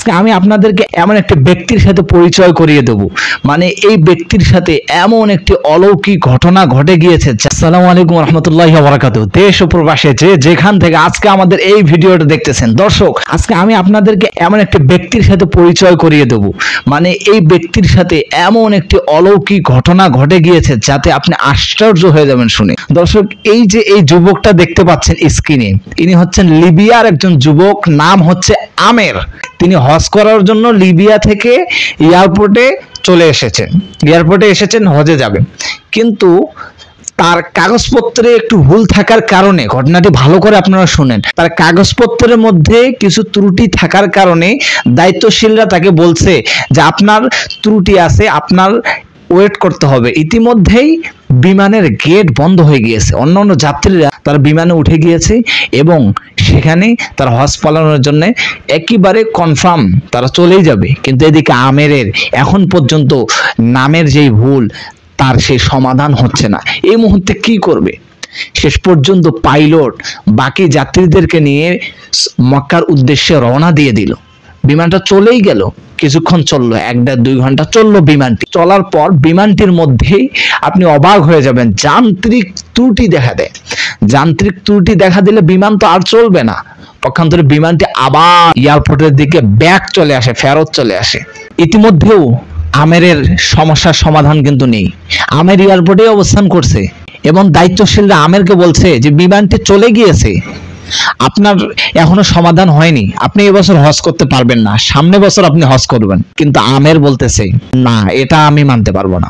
আজকে আমি আপনাদেরকে এমন একটি ব্যক্তির সাথে পরিচয় করিয়ে দেব, মানে এই ব্যক্তির সাথে এমন একটি অলৌকিক ঘটনা ঘটে গিয়েছে। আসসালামু আলাইকুম রাহমাতুল্লাহি ওয়া বারাকাতুহু। দেশ ও প্রবাসে যে যেখান থেকে আজকে আমাদের এই ভিডিওটা দেখতেছেন, দর্শক আজকে আমি আপনাদেরকে এমন একটি ব্যক্তির সাথে পরিচয় করিয়ে দেব, মানে এই ব্যক্তির সাথে এমন একটি অলৌকিক ঘটনা ঘটে গিয়েছে যাতে আপনি আশ্চর্য হয়ে যাবেন শুনে। দর্শক এই যে এই যুবকটা দেখতে পাচ্ছেন স্ক্রিনে, ইনি হচ্ছেন লিবিয়ার একজন যুবক, নাম হচ্ছে আমের। তিনি হজ করার জন্য লিবিয়া থেকে এয়ারপোর্টে এসেছেন হজে যাবেন, কিন্তু তার কাগজপত্রে একটু ভুল থাকার কারণে, ঘটনাটি ভালো করে আপনারা শুনেন, তার কাগজপত্রের মধ্যে কিছু ত্রুটি থাকার কারণে দায়িত্বশীলরা তাকে বলছে যে আপনার ত্রুটি আছে, আপনার ওয়েট করতে হবে। ইতিমধ্যেই বিমানের গেট বন্ধ হয়ে গিয়েছে, অন্যান্য যাত্রীরা তার বিমানে উঠে গিয়েছে এবং সেখানে তার হজ পালনের জন্য একেবারে কনফার্ম তারা চলেই যাবে। কিন্তু এদিকে আমেরের এখন পর্যন্ত নামের যেই ভুল, তার সেই সমাধান হচ্ছে না। এই মুহূর্তে কি করবে? শেষ পর্যন্ত পাইলট বাকি যাত্রীদেরকে নিয়ে মক্কার উদ্দেশ্যে রওনা দিয়ে দিল। বিমানটা চলেই গেল, কিছুক্ষণ চললো, 1-2 ঘন্টা চললো বিমানটি। চলার পর বিমানটির মধ্যেই আপনি অবাক হয়ে যাবেন, যান্ত্রিক ত্রুটি দেখা দেয়। যান্ত্রিক ত্রুটি দেখা দিলে বিমান তো আর চলবে না, পক্ষান্তরে বিমানটি আবার এয়ারপোর্টের দিকে ফেরত চলে আসে। ইতিমধ্যেও আমেরের সমস্যার সমাধান কিন্তু নেই। আমের এয়ারপোর্টে অবস্থান করছে এবং দায়িত্বশীলরা আমেরকে বলছে যে বিমানটি চলে গিয়েছে, আপনার এখনো সমাধান হয়নি, আপনি এবছর হজ করতে পারবেন না, সামনে বছর আপনি হজ করবেন। কিন্তু আমের বলতেছে না, এটা আমি মানতে পারবো না,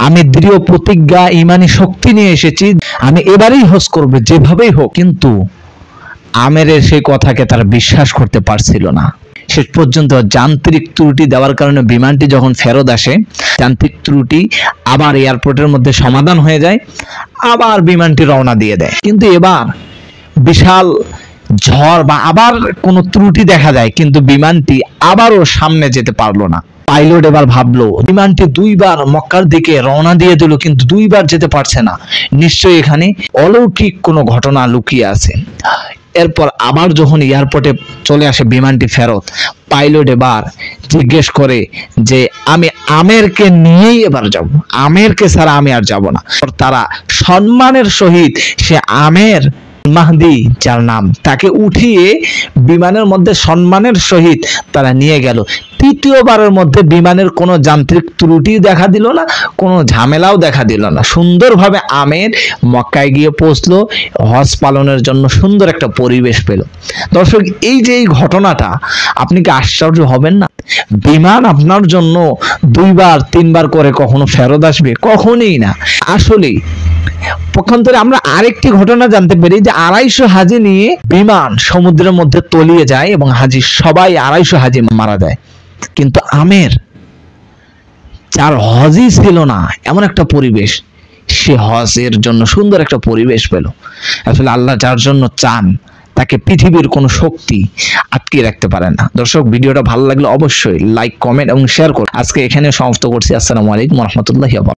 আমি দৃঢ় প্রতিজ্ঞা ইমানি শক্তি নিয়ে এসেছি, আমি এবারেই হজ করব যেভাবেই হোক। কিন্তু আমেরের সেই কথাকে তারা বিশ্বাস করতে পারছিল না। শেষ পর্যন্ত যান্ত্রিক ত্রুটি দেওয়ার কারণে বিমানটি যখন ফেরত আসে, যান্ত্রিক ত্রুটি আবার এয়ারপোর্টের মধ্যে সমাধান হয়ে যায়, আবার বিমানটি রওনা দিয়ে দেয়। কিন্তু এবার বিশাল ঝড় বা আবার কোনো ত্রুটি দেখা যায়, কিন্তু বিমানটি আবারও সামনে যেতে পারলো না। পাইলট এবার ভাবলো, বিমানটি 2 বার মক্কার দিকে রওনা দিয়ে দিল, কিন্তু 2 বার যেতে পারছে না, নিশ্চয়ই এখানে অলৌকিক কোনো ঘটনা লুকিয়ে আছে। এরপর আবার যখন এয়ারপোর্টে চলে আসে বিমানটি ফেরত, পাইলট এবার জিজ্ঞেস করে যে আমি আমেরকে নিয়েই এবার যাব, আমেরকে ছাড়া আমি আর যাব না। তারা সম্মানের সহিত সে আমের মাহদি যার নাম, তাকে উঠিয়ে বিমানের মধ্যে সম্মানের সহিত তারা নিয়ে গেল। তৃতীয়বারের মধ্যে বিমানের কোনো যান্ত্রিক ত্রুটি দেখা দিল না, কোনো ঝামেলাও দেখা দিল না। সুন্দরভাবে আমের মক্কায় গিয়ে পৌঁছলো, হজ পালনের জন্য সুন্দর একটা পরিবেশ পেল। দর্শক এই যে এই ঘটনাটা, আপনি কি আশ্চর্য হবেন না? বিমান আপনার জন্য 2 বার 3 বার করে কখনো ফেরত আসবে? কখনোই না। আসলেই পক্ষান্তরে আমরা আরেকটি ঘটনা জানতে পারি যে 250 হাজি নিয়ে বিমান সমুদ্রের মধ্যে তলিয়ে যায় এবং হাজি সবাই 250 হাজি মারা যায়। কিন্তু আমের, যার হজই ছিল না এমন একটা পরিবেশ, সে হজের জন্য সুন্দর একটা পরিবেশ পেল। আসলে আল্লাহ যার জন্য চান, তাকে পৃথিবীর কোনো শক্তি আটকে রাখতে পারে না। দর্শক ভিডিওটা ভালো লাগলে অবশ্যই লাইক, কমেন্ট এবং শেয়ার করুন। আজকে এখানে সমাপ্ত করছি। আসসালামু আলাইকুম ওয়া রাহমাতুল্লাহি ওয়া বারাকাতুহু।